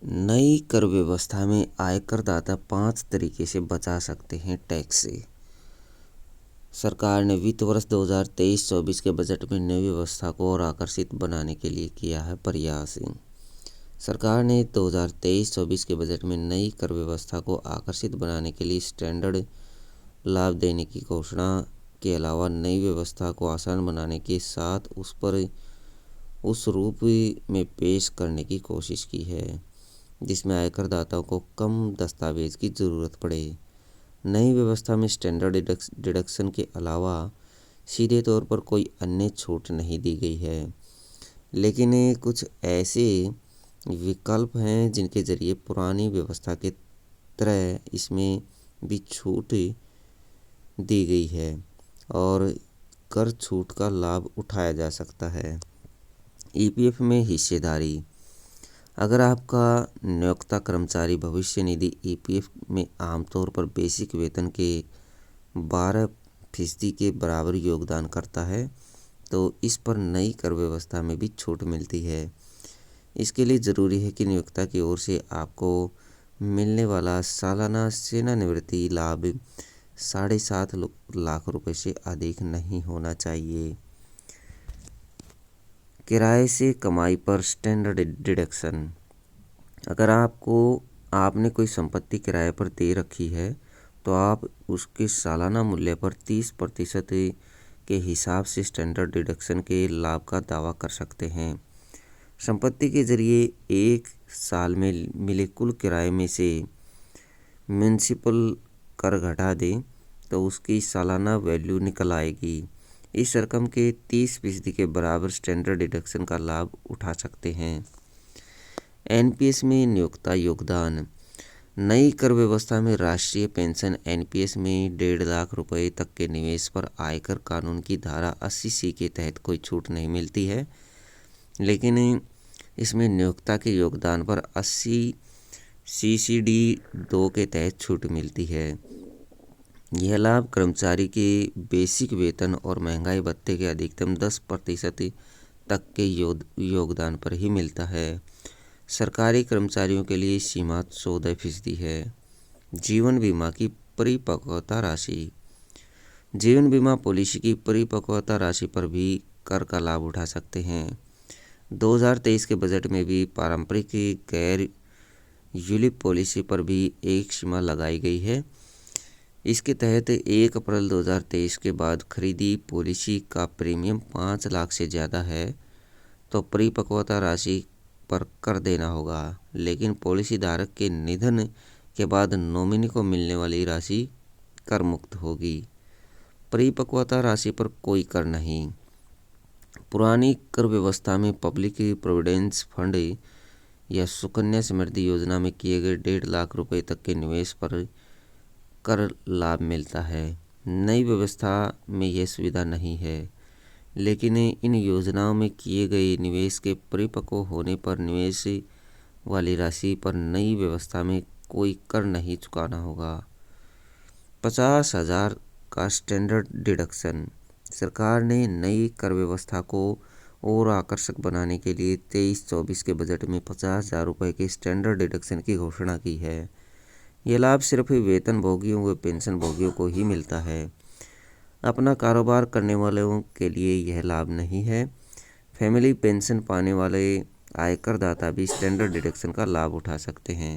नई कर व्यवस्था में आयकरदाता 5 तरीके से बचा सकते हैं टैक्स से। सरकार ने वित्त वर्ष 2023-24 के बजट में नई व्यवस्था को और आकर्षित बनाने के लिए किया है प्रयास। सरकार ने 2023-24 के बजट में नई कर व्यवस्था को आकर्षित बनाने के लिए स्टैंडर्ड लाभ देने की घोषणा के अलावा नई व्यवस्था को आसान बनाने के साथ उस रूप में पेश करने की कोशिश की है जिसमें आयकरदाताओं को कम दस्तावेज की ज़रूरत पड़े। नई व्यवस्था में स्टैंडर्ड डिडक्शन के अलावा सीधे तौर पर कोई अन्य छूट नहीं दी गई है, लेकिन कुछ ऐसे विकल्प हैं जिनके जरिए पुरानी व्यवस्था के तरह इसमें भी छूट दी गई है और कर छूट का लाभ उठाया जा सकता है। ईपीएफ में हिस्सेदारी। अगर आपका नियोक्ता कर्मचारी भविष्य निधि ईपीएफ में आमतौर पर बेसिक वेतन के 12% के बराबर योगदान करता है तो इस पर नई कर व्यवस्था में भी छूट मिलती है। इसके लिए ज़रूरी है कि नियोक्ता की ओर से आपको मिलने वाला सालाना सेवानिवृत्ति लाभ 7.5 लाख रुपए से अधिक नहीं होना चाहिए। किराए से कमाई पर स्टैंडर्ड डिडक्शन। अगर आपने कोई संपत्ति किराए पर दे रखी है तो आप उसके सालाना मूल्य पर 30% के हिसाब से स्टैंडर्ड डिडक्शन के लाभ का दावा कर सकते हैं। संपत्ति के जरिए एक साल में मिले कुल किराए में से म्युनिसिपल कर घटा दें तो उसकी सालाना वैल्यू निकल आएगी। इस रकम के 30% के बराबर स्टैंडर्ड डिडक्शन का लाभ उठा सकते हैं। एनपीएस में नियोक्ता योगदान। नई कर व्यवस्था में राष्ट्रीय पेंशन एनपीएस में 1.5 लाख रुपए तक के निवेश पर आयकर कानून की धारा 80C के तहत कोई छूट नहीं मिलती है, लेकिन इसमें नियोक्ता के योगदान पर 80 CCD 2 के तहत छूट मिलती है। यह लाभ कर्मचारी के बेसिक वेतन और महंगाई भत्ते के अधिकतम 10% तक के योगदान पर ही मिलता है। सरकारी कर्मचारियों के लिए सीमा 14% है। जीवन बीमा की परिपक्वता राशि। जीवन बीमा पॉलिसी की परिपक्वता राशि पर भी कर का लाभ उठा सकते हैं। 2023 के बजट में भी पारंपरिक गैर यूलिप पॉलिसी पर भी एक सीमा लगाई गई है। इसके तहत 1 अप्रैल 2023 के बाद खरीदी पॉलिसी का प्रीमियम 5 लाख से ज़्यादा है तो परिपक्वता राशि पर कर देना होगा, लेकिन पॉलिसी धारक के निधन के बाद नॉमिनी को मिलने वाली राशि कर मुक्त होगी। परिपक्वता राशि पर कोई कर नहीं। पुरानी कर व्यवस्था में पब्लिक प्रोविडेंस फंड या सुकन्या समृद्धि योजना में किए गए 1.5 लाख रुपए तक के निवेश पर कर लाभ मिलता है। नई व्यवस्था में यह सुविधा नहीं है, लेकिन इन योजनाओं में किए गए निवेश के परिपक्व होने पर निवेश वाली राशि पर नई व्यवस्था में कोई कर नहीं चुकाना होगा। 50,000 का स्टैंडर्ड डिडक्शन। सरकार ने नई कर व्यवस्था को और आकर्षक बनाने के लिए 23-24 के बजट में 50,000 रुपये के स्टैंडर्ड डिडक्शन की घोषणा की है। यह लाभ सिर्फ वेतन भोगियों व पेंशन भोगियों को ही मिलता है। अपना कारोबार करने वालों के लिए यह लाभ नहीं है। फैमिली पेंशन पाने वाले आयकरदाता भी स्टैंडर्ड डिडक्शन का लाभ उठा सकते हैं।